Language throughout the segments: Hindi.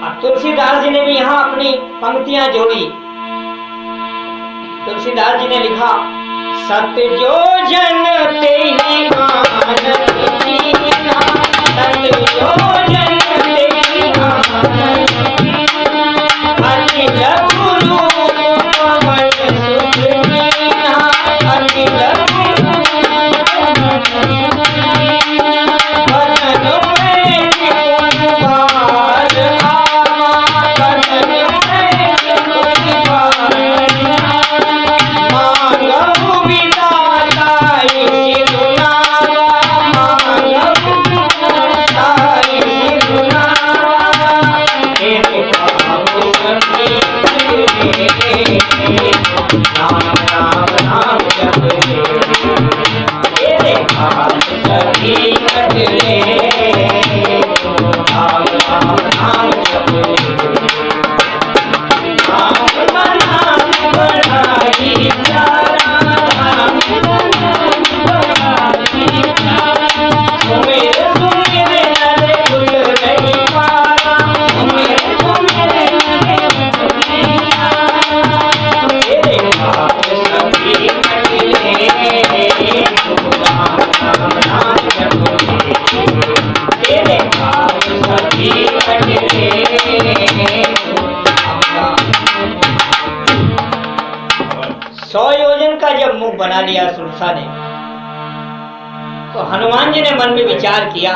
अब तुलसीदास जी ने भी यहाँ अपनी पंक्तियां जोड़ी। तुलसीदास जी ने लिखा, सत्य जो जन ते ही आनंद कीन्हा, सत्य जो जन ते ही आनंद कीन्हा, अखिल गुरु पवन सुख कीन्हा, अखिल गुरु बदन में त्रिपुर बार आवा, बदन में त्रिपुर बार मांगहु विधाता सिरुनावा, मांगहु विधाता सिरुनावा, तेरे पाँव सभी राम राम नाम जपे, तेरे पाँव सभी कटले राम राम नाम जपे, राम का नाम बढ़ाई प्यारा, राम का नाम बढ़ाई प्यारा, सुमिर सुमिर नर कुल नहीं पारा, सुमिर सुमिर नर कुल नहीं पारा, तेरे पाप सभी कटले राम राम नाम जपे, तेरे पाप सभी कटले। 100 योजन का जब मुंह बना लिया सुरसा ने, तो हनुमान जी ने मन में विचार किया,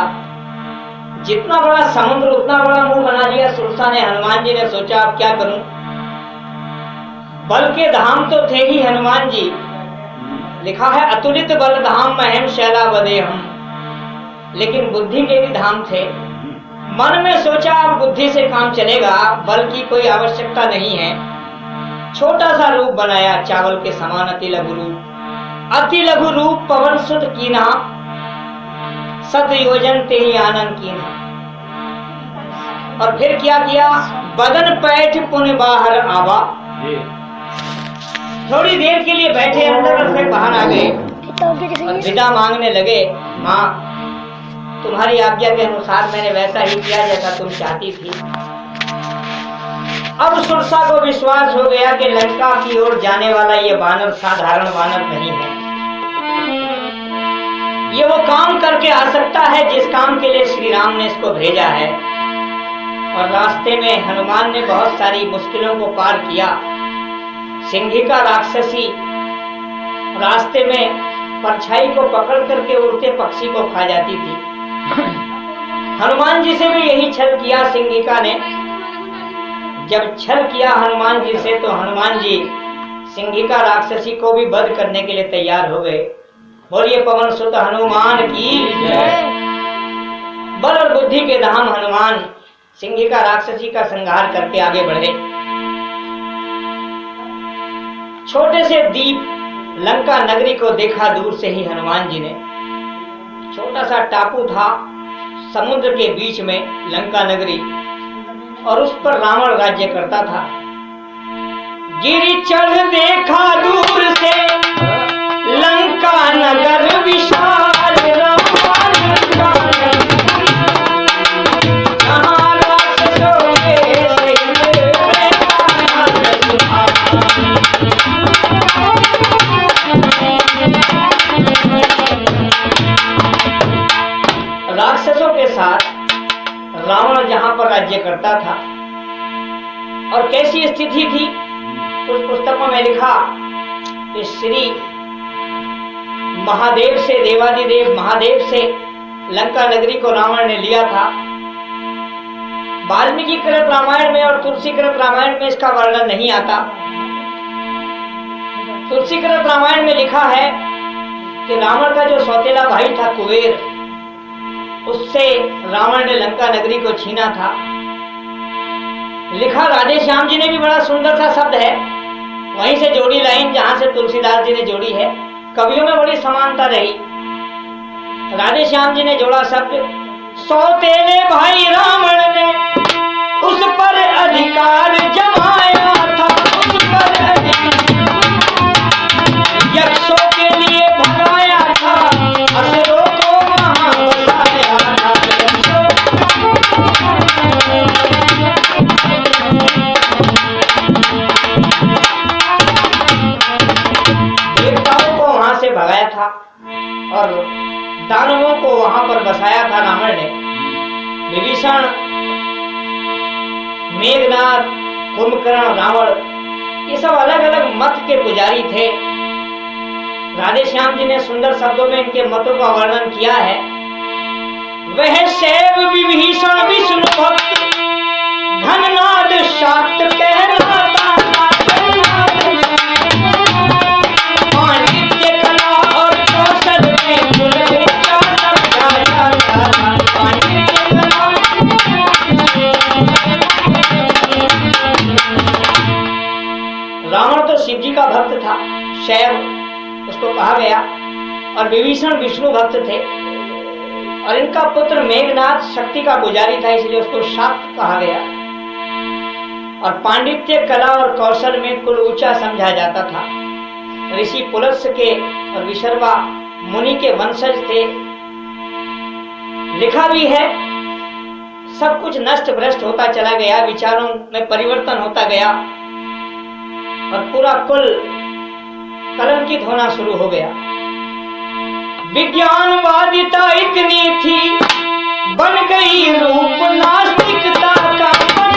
जितना बड़ा समुद्र उतना बड़ा मुंह बना लिया सुरसा ने। हनुमान जी ने सोचा, अब क्या करूं। बल के धाम तो थे ही हनुमान जी, लिखा है अतुलित बल धाम महेम शैला बदे हम, लेकिन बुद्धि के भी धाम थे। मन में सोचा, अब बुद्धि से काम चलेगा, बल की कोई आवश्यकता नहीं है। छोटा सा रूप बनाया, चावल के समान अति लघु रूप, अति लघु रूप पवन सुत कीन्हा, सत योजन ते ही आनंद कीन्हा। और फिर क्या किया, बदन पैठ पुन बाहर आवा, थोड़ी देर के लिए बैठे, अंदर से बाहर आ गए और विदा मांगने लगे। माँ, तुम्हारी आज्ञा के अनुसार मैंने वैसा ही किया जैसा तुम चाहती थी। अब सुरसा को विश्वास हो गया कि लंका की ओर जाने वाला ये वानर साधारण वानर नहीं है, ये वो काम करके आ सकता है जिस काम के लिए श्री राम ने इसको भेजा है। और रास्ते में हनुमान ने बहुत सारी मुश्किलों को पार किया। सिंहिका राक्षसी रास्ते में परछाई को पकड़ करके उड़ते पक्षी को खा जाती थी। हनुमान जी से भी यही छल किया सिंहिका ने। जब छल किया हनुमान जी से, तो हनुमान जी सिंहिका राक्षसी को भी वध करने के लिए तैयार हो गए। बोलिए पवन सुत हनुमान की जय। बल और बुद्धि के धाम हनुमान सिंहिका राक्षसी का संहार करके आगे बढ़े। छोटे से द्वीप लंका नगरी को देखा दूर से ही हनुमान जी ने। छोटा सा टापू था समुद्र के बीच में लंका नगरी, और उस पर रावण राज्य करता था। गिरि चढ़ देखा दूर से लंका नगर विशाल, रावण लंका जहाँ राक्षसों के सैन्य राक्षसों के साथ रावण जहां पर राज्य करता था। और कैसी स्थिति थी, कुछ पुस्तकों में लिखा कि श्री महादेव से, देवादिदेव महादेव से लंका नगरी को रावण ने लिया था। वाल्मीकि कृत रामायण में और तुलसी कृत रामायण में इसका वर्णन नहीं आता। तुलसी कृत रामायण में लिखा है कि रावण का जो सौतेला भाई था कुबेर, उससे रावण ने लंका नगरी को छीना था। लिखा राधे श्याम जी ने भी बड़ा सुंदर सा शब्द है, वहीं से जोड़ी लाइन जहां से तुलसीदास जी ने जोड़ी है। कवियों में बड़ी समानता रही। राधे श्याम जी ने जोड़ा शब्द, सौतेले भाई रावण ने उस पर अधिकार जमाया था, उस पर यक्षों के लिए भगाया था, असुरों को वहां बसाया था। पर बसाया था रावण ने। विभीषण, मेघनाथ, कुंभकर्ण, रावण, ये सब अलग अलग मत के पुजारी थे। राधे श्याम जी ने सुंदर शब्दों में इनके मतों का वर्णन किया है। वह शैव विभीषण विष्णु भक्त, घननाद शाक्त कहलाता, पांडित्य कला और कौशल में कुल ऊंचा समझा जाता था। पांडित्य कला, रावण तो शिव जी का भक्त था, शैव उसको कहा गया, और विभीषण विष्णु भक्त थे, और इनका पुत्र मेघनाथ शक्ति का पुजारी था, इसलिए उसको शाक्त कहा गया। और पांडित्य, कला और कौशल में कुल ऊंचा समझा जाता था। ऋषि पुलत्स्य के और विशर्वा मुनि के वंशज थे। लिखा भी है, सब कुछ नष्ट भ्रष्ट होता चला गया, विचारों में परिवर्तन होता गया, और पूरा कुल कलंकित होना शुरू हो गया। विज्ञानवादिता इतनी थी, बन गई रूप ना